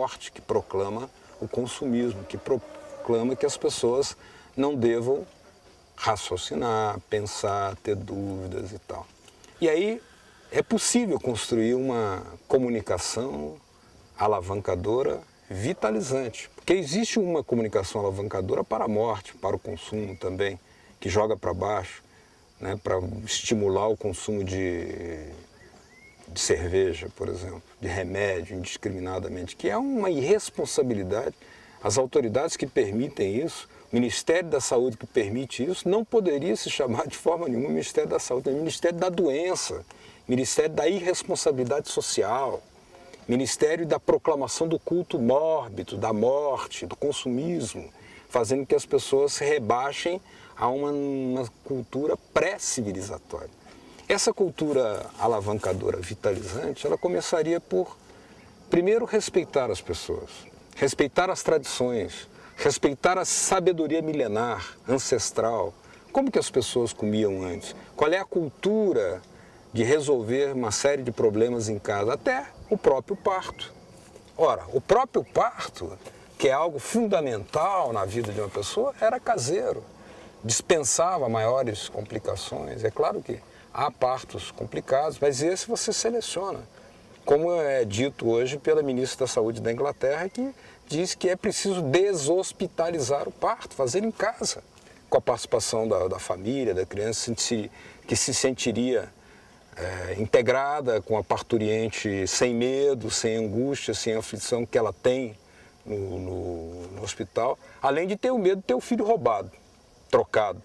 forte que proclama o consumismo, que proclama que as pessoas não devam raciocinar, pensar, ter dúvidas e tal. E aí é possível construir uma comunicação alavancadora vitalizante, porque existe uma comunicação alavancadora para a morte, para o consumo também, que joga para baixo, né, para estimular o consumo de cerveja, por exemplo, de remédio indiscriminadamente, que é uma irresponsabilidade. As autoridades que permitem isso, o Ministério da Saúde que permite isso, não poderia se chamar de forma nenhuma Ministério da Saúde, é Ministério da Doença, Ministério da Irresponsabilidade Social, Ministério da proclamação do culto mórbido, da morte, do consumismo, fazendo que as pessoas se rebaixem a uma cultura pré-civilizatória. Essa cultura alavancadora, vitalizante, ela começaria por, primeiro, respeitar as pessoas, respeitar as tradições, respeitar a sabedoria milenar, ancestral. Como que as pessoas comiam antes? Qual é a cultura de resolver uma série de problemas em casa? Até o próprio parto. Ora, o próprio parto, que é algo fundamental na vida de uma pessoa, era caseiro. Dispensava maiores complicações. É claro que há partos complicados, mas esse você seleciona. Como é dito hoje pela ministra da Saúde da Inglaterra, que diz que é preciso deshospitalizar o parto, fazer em casa, com a participação da família, da criança, que se sentiria integrada com a parturiente sem medo, sem angústia, sem aflição que ela tem no hospital, além de ter o medo de ter o filho roubado, trocado,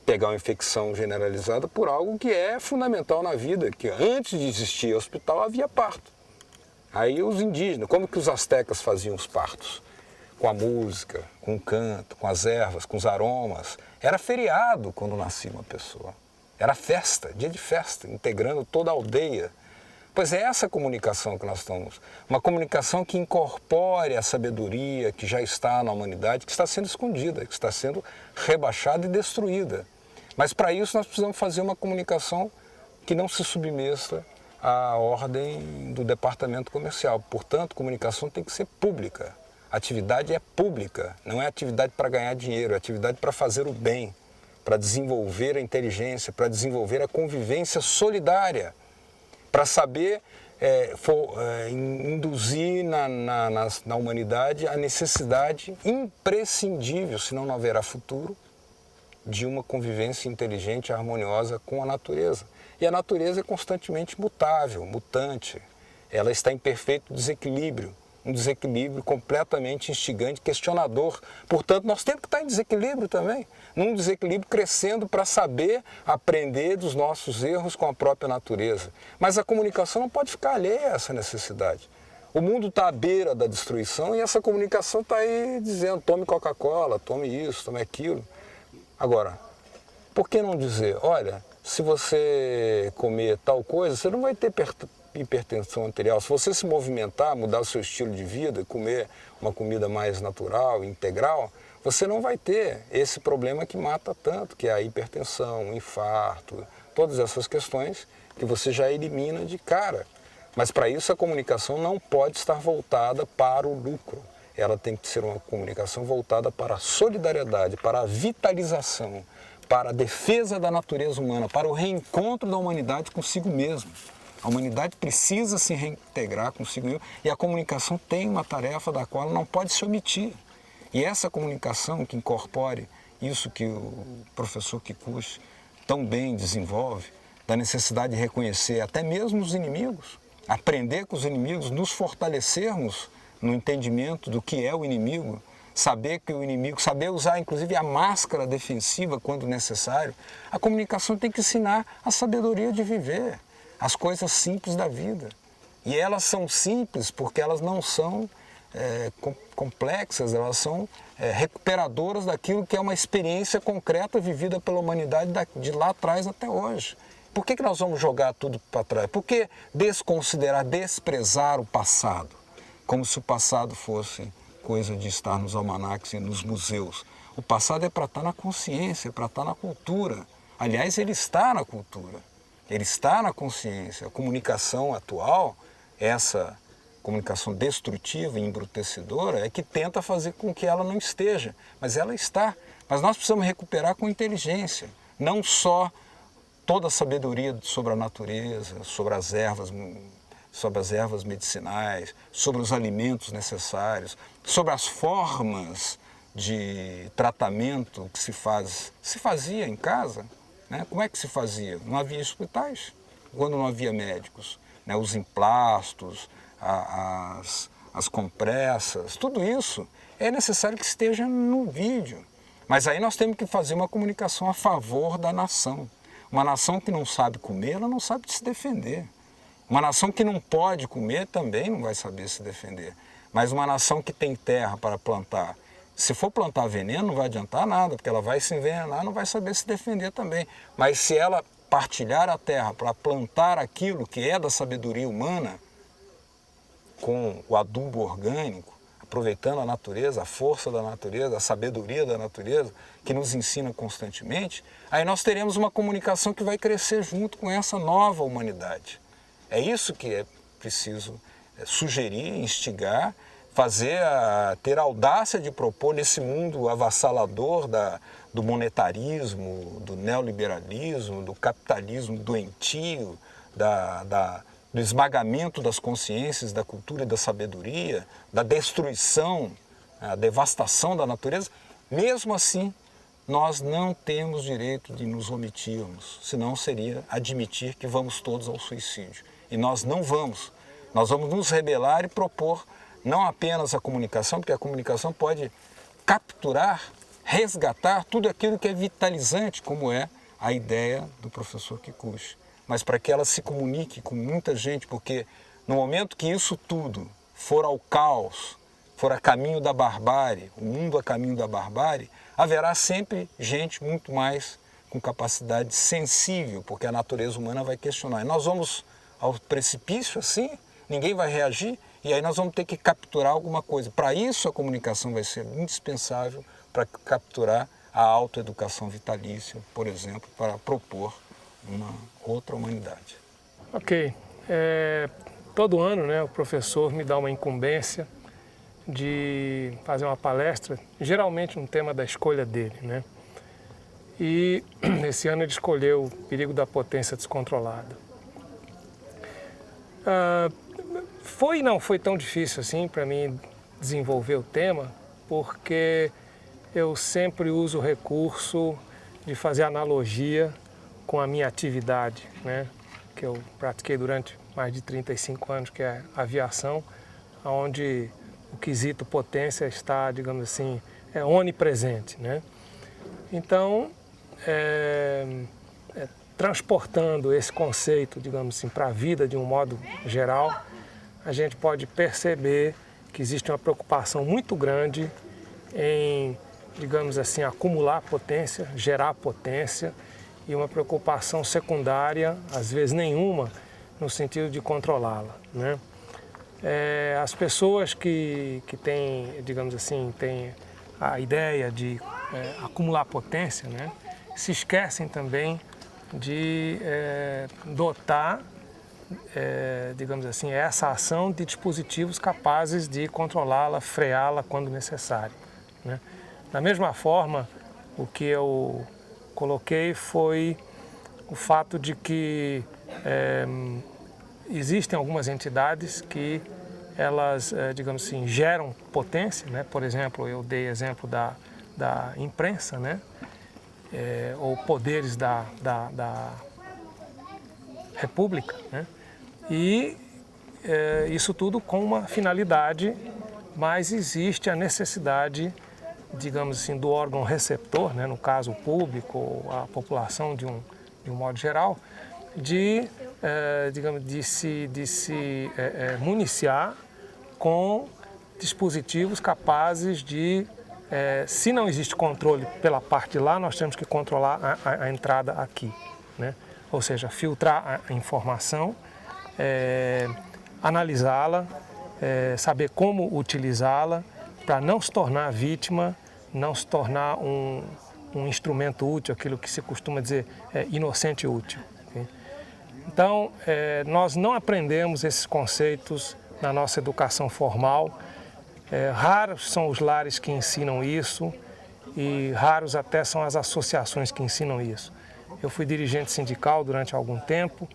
pegar uma infecção generalizada por algo que é fundamental na vida, que antes de existir hospital havia parto. Aí os indígenas, como que os astecas faziam os partos? Com a música, com o canto, com as ervas, com os aromas. Era feriado quando nascia uma pessoa. Era festa, dia de festa, integrando toda a aldeia. Pois é essa comunicação que nós estamos, uma comunicação que incorpore a sabedoria que já está na humanidade, que está sendo escondida, que está sendo rebaixada e destruída. Mas para isso nós precisamos fazer uma comunicação que não se submeta à ordem do departamento comercial. Portanto, comunicação tem que ser pública. A atividade é pública, não é atividade para ganhar dinheiro, é atividade para fazer o bem, para desenvolver a inteligência, para desenvolver a convivência solidária, para saber induzir na humanidade a necessidade imprescindível, senão não haverá futuro, de uma convivência inteligente e harmoniosa com a natureza. E a natureza é constantemente mutável, mutante. Ela está em perfeito desequilíbrio, um desequilíbrio completamente instigante, questionador. Portanto, nós temos que estar em desequilíbrio também, num desequilíbrio crescendo para saber aprender dos nossos erros com a própria natureza. Mas a comunicação não pode ficar alheia a essa necessidade. O mundo está à beira da destruição e essa comunicação está aí dizendo: tome Coca-Cola, tome isso, tome aquilo. Agora, por que não dizer, olha, se você comer tal coisa, você não vai ter hipertensão arterial. Se você se movimentar, mudar o seu estilo de vida, comer uma comida mais natural, integral, você não vai ter esse problema que mata tanto, que é a hipertensão, o infarto, todas essas questões que você já elimina de cara. Mas para isso a comunicação não pode estar voltada para o lucro. Ela tem que ser uma comunicação voltada para a solidariedade, para a vitalização, para a defesa da natureza humana, para o reencontro da humanidade consigo mesma. A humanidade precisa se reintegrar consigo mesma e a comunicação tem uma tarefa da qual ela não pode se omitir. E essa comunicação que incorpore isso que o professor Kikuchi tão bem desenvolve, da necessidade de reconhecer até mesmo os inimigos, aprender com os inimigos, nos fortalecermos no entendimento do que é o inimigo, saber que o inimigo, saber usar inclusive a máscara defensiva quando necessário. A comunicação tem que ensinar a sabedoria de viver, as coisas simples da vida. E elas são simples porque elas não são complexas, elas são recuperadoras daquilo que é uma experiência concreta vivida pela humanidade de lá atrás até hoje. Por que nós vamos jogar tudo para trás? Por que desconsiderar, desprezar o passado? Como se o passado fosse coisa de estar nos almanaques e nos museus. O passado é para estar na consciência, é para estar na cultura. Aliás, ele está na cultura, ele está na consciência. A comunicação atual, essa comunicação destrutiva e embrutecedora é que tenta fazer com que ela não esteja, mas ela está. Mas nós precisamos recuperar com inteligência, não só toda a sabedoria sobre a natureza, sobre as ervas medicinais, sobre os alimentos necessários, sobre as formas de tratamento que se fazia em casa, né? Como é que se fazia? Não havia hospitais, quando não havia médicos, né? Os emplastos, as compressas, tudo isso é necessário que esteja no vídeo. Mas aí nós temos que fazer uma comunicação a favor da nação. Uma nação que não sabe comer, ela não sabe se defender. Uma nação que não pode comer também não vai saber se defender. Mas uma nação que tem terra para plantar, se for plantar veneno não vai adiantar nada, porque ela vai se envenenar, não vai saber se defender também. Mas se ela partilhar a terra para plantar aquilo que é da sabedoria humana, com o adubo orgânico, aproveitando a natureza, a força da natureza, a sabedoria da natureza, que nos ensina constantemente, aí nós teremos uma comunicação que vai crescer junto com essa nova humanidade. É isso que é preciso sugerir, instigar, ter a audácia de propor nesse mundo avassalador do monetarismo, do neoliberalismo, do capitalismo doentio, do esmagamento das consciências, da cultura e da sabedoria, da destruição, a devastação da natureza. Mesmo assim, nós não temos direito de nos omitirmos, senão seria admitir que vamos todos ao suicídio. E nós não vamos. Nós vamos nos rebelar e propor não apenas a comunicação, porque a comunicação pode capturar, resgatar tudo aquilo que é vitalizante, como é a ideia do professor Kikuchi. Mas para que ela se comunique com muita gente, porque no momento que isso tudo for ao caos, for a caminho da barbárie, o mundo a caminho da barbárie, haverá sempre gente muito mais com capacidade sensível, porque a natureza humana vai questionar. E nós vamos ao precipício assim, ninguém vai reagir, e aí nós vamos ter que capturar alguma coisa. Para isso a comunicação vai ser indispensável para capturar a autoeducação vitalícia, por exemplo, para propor uma outra humanidade. Ok. Todo ano, né, o professor me dá uma incumbência de fazer uma palestra, geralmente um tema da escolha dele, né? E esse ano ele escolheu o perigo da potência descontrolada. Não foi tão difícil assim para mim desenvolver o tema, porque eu sempre uso o recurso de fazer analogia com a minha atividade, né, que eu pratiquei durante mais de 35 anos, que é a aviação, onde o quesito potência está, digamos assim, onipresente, né? Então, transportando esse conceito, digamos assim, para a vida de um modo geral, a gente pode perceber que existe uma preocupação muito grande em, digamos assim, acumular potência, gerar potência, e uma preocupação secundária, às vezes nenhuma, no sentido de controlá-la, né? As pessoas que têm, digamos assim, têm a ideia de acumular potência, né, se esquecem também de dotar, digamos assim, essa ação de dispositivos capazes de controlá-la, freá-la quando necessário, né? Da mesma forma, o que eu coloquei foi o fato de que existem algumas entidades que elas, digamos assim, geram potência, né? Por exemplo, eu dei exemplo da imprensa, né? Ou poderes da República, né? E isso tudo com uma finalidade, mas existe a necessidade, digamos assim, do órgão receptor, né? No caso o público ou a população de um modo geral, digamos, de se municiar com dispositivos capazes de, se não existe controle pela parte de lá, nós temos que controlar a entrada aqui, né? Ou seja, filtrar a informação, analisá-la, saber como utilizá-la para não se tornar vítima, não se tornar um instrumento útil, aquilo que se costuma dizer inocente útil. Okay? Então, nós não aprendemos esses conceitos na nossa educação formal. Raros são os lares que ensinam isso e raros até são as associações que ensinam isso. Eu fui dirigente sindical durante algum tempo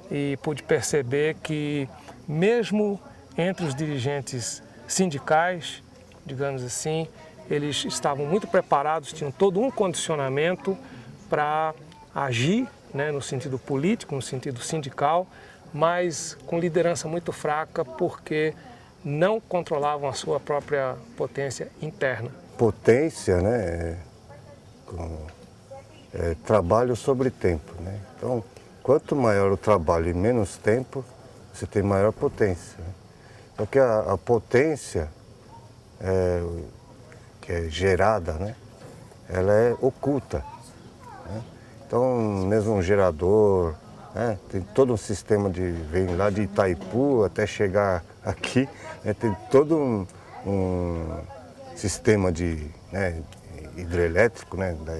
e pude perceber que mesmo entre os dirigentes sindicais, digamos assim, eles estavam muito preparados, tinham todo um condicionamento para agir, né, no sentido político, no sentido sindical, mas com liderança muito fraca porque não controlavam a sua própria potência interna. Potência, né, é trabalho sobre tempo, né? Então, quanto maior o trabalho e menos tempo, você tem maior potência, né? Só que a potência que é gerada, né, ela é oculta, né? Então, mesmo um gerador, né, tem todo um sistema vem lá de Itaipu até chegar aqui, né, tem todo um sistema né, hidrelétrico, né, da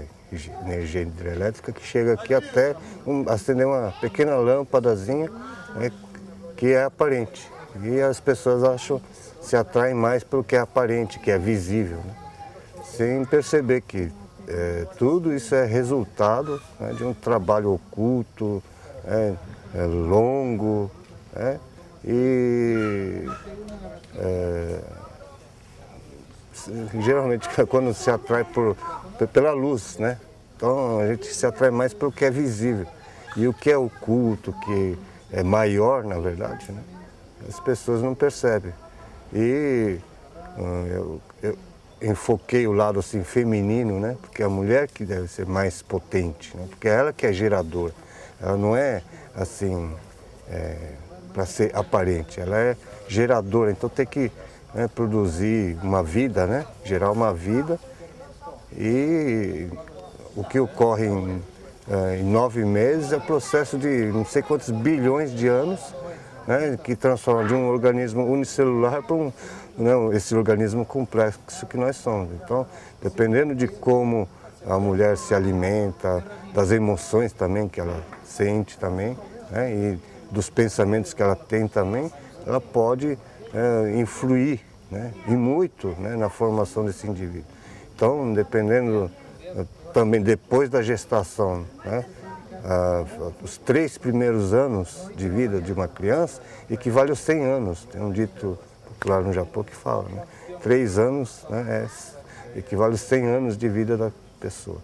energia hidrelétrica que chega aqui até acender uma pequena lâmpadazinha, né, que é aparente. E as pessoas se atraem mais pelo que é aparente, que é visível, né, sem perceber que tudo isso é resultado, né, de um trabalho oculto, longo, né, e geralmente quando se atrai pela luz, né? Então a gente se atrai mais pelo que é visível. E o que é oculto, que é maior, na verdade, né, as pessoas não percebem. E eu enfoquei o lado assim, feminino, né? Porque a mulher que deve ser mais potente, né? Porque é ela que é geradora. Ela não é assim para ser aparente, ela é geradora, então tem que, né, produzir uma vida, né? Gerar uma vida. E o que ocorre em 9 meses é o processo de não sei quantos bilhões de anos, né, que transforma de um organismo unicelular para esse organismo complexo que nós somos. Então, dependendo de como a mulher se alimenta, das emoções também que ela sente também, né, e dos pensamentos que ela tem também, ela pode influir, né, e muito, né, na formação desse indivíduo. Então, dependendo também depois da gestação, né, os 3 primeiros anos de vida de uma criança equivale aos 100 anos. Tem um dito popular no Japão que fala, né, 3 anos, né, equivale aos 100 anos de vida da pessoa.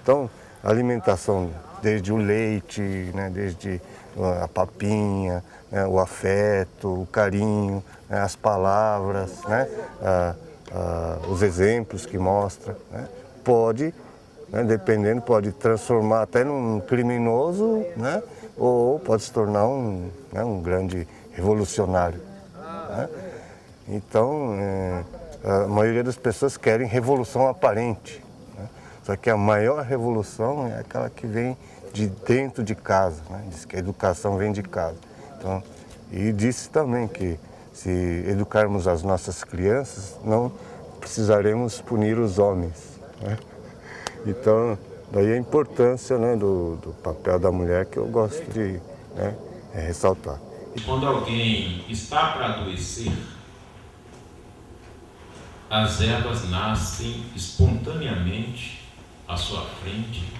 Então, a alimentação, desde o leite, né, desde a papinha, né, o afeto, o carinho, né, as palavras, né, os exemplos que mostra, né, pode, né, dependendo, pode transformar até num criminoso, né, ou pode se tornar um grande revolucionário, né? Então, a maioria das pessoas querem revolução aparente, né? Só que a maior revolução é aquela que vem de dentro de casa, né? Diz que a educação vem de casa. Então, e disse também que se educarmos as nossas crianças, não precisaremos punir os homens, né? Então, daí a importância, né, do papel da mulher que eu gosto de, né, ressaltar. Quando alguém está para adoecer, as ervas nascem espontaneamente à sua frente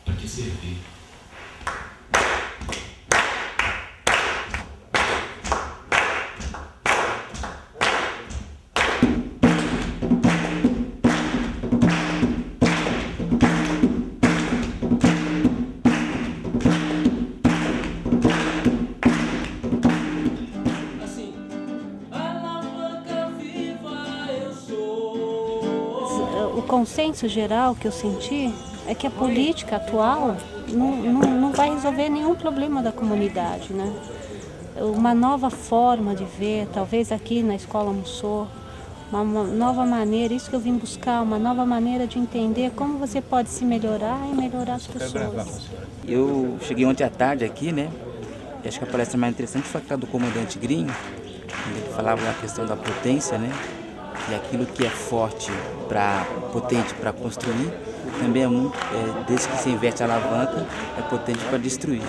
para te servir. O consenso geral que eu senti é que a política atual não vai resolver nenhum problema da comunidade, né? Uma nova forma de ver, talvez aqui na Escola Mussô, uma nova maneira, isso que eu vim buscar, uma nova maneira de entender como você pode se melhorar e melhorar as pessoas. Eu cheguei ontem à tarde aqui, né? E acho que a palestra mais interessante foi aquela do comandante Green, ele falava da questão da potência, né? E aquilo que é forte, potente para construir, também é desde que você inverte a alavanca, é potente para destruir.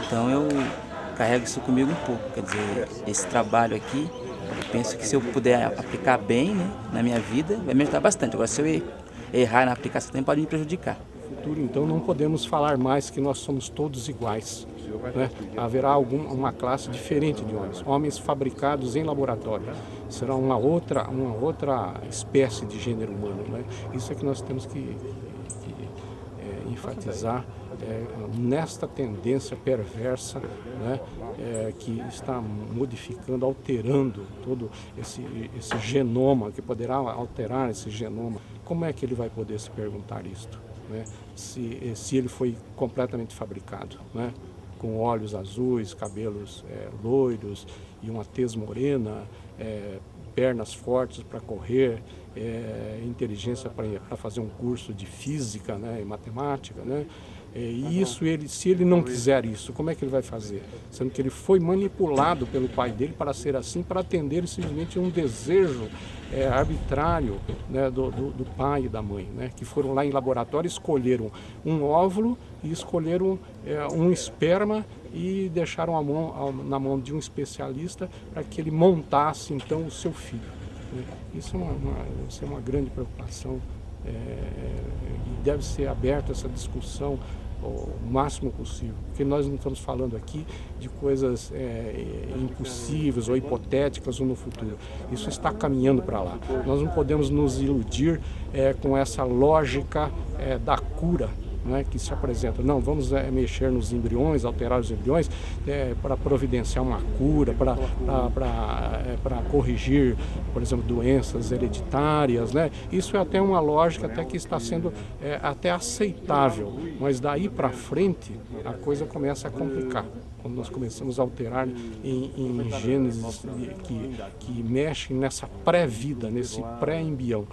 Então eu carrego isso comigo um pouco. Quer dizer, esse trabalho aqui, eu penso que se eu puder aplicar bem, né, na minha vida, vai me ajudar bastante. Agora, se eu errar na aplicação, também pode me prejudicar. No futuro, então, não podemos falar mais que nós somos todos iguais. Né? Haverá uma classe diferente de homens fabricados em laboratório. Será uma outra espécie de gênero humano. Né? Isso é que nós temos que enfatizar nesta tendência perversa, né? Que está modificando, alterando todo esse genoma, que poderá alterar esse genoma. Como é que ele vai poder se perguntar isto? Né? Se ele foi completamente fabricado, né? Com olhos azuis, cabelos loiros e uma tez morena, pernas fortes para correr, inteligência para fazer um curso de física, né, e matemática, né? E isso, se ele não quiser isso, como é que ele vai fazer? Sendo que ele foi manipulado pelo pai dele para ser assim, para atender simplesmente um desejo arbitrário, né, do pai e da mãe, né, que foram lá em laboratório, escolheram um óvulo e escolheram um esperma e deixaram na mão de um especialista para que ele montasse então o seu filho. Né? Isso é uma grande preocupação e deve ser aberta essa discussão o máximo possível, porque nós não estamos falando aqui de coisas impossíveis ou hipotéticas ou no futuro. Isso está caminhando para lá. Nós não podemos nos iludir com essa lógica da cura, né, que se apresenta. Não, vamos mexer nos embriões, alterar os embriões para providenciar uma cura, para corrigir, por exemplo, doenças hereditárias, né? Isso é até uma lógica até que está sendo até aceitável, mas daí para frente a coisa começa a complicar. Quando nós começamos a alterar em genes que mexem nessa pré-vida, nesse pré-embrião.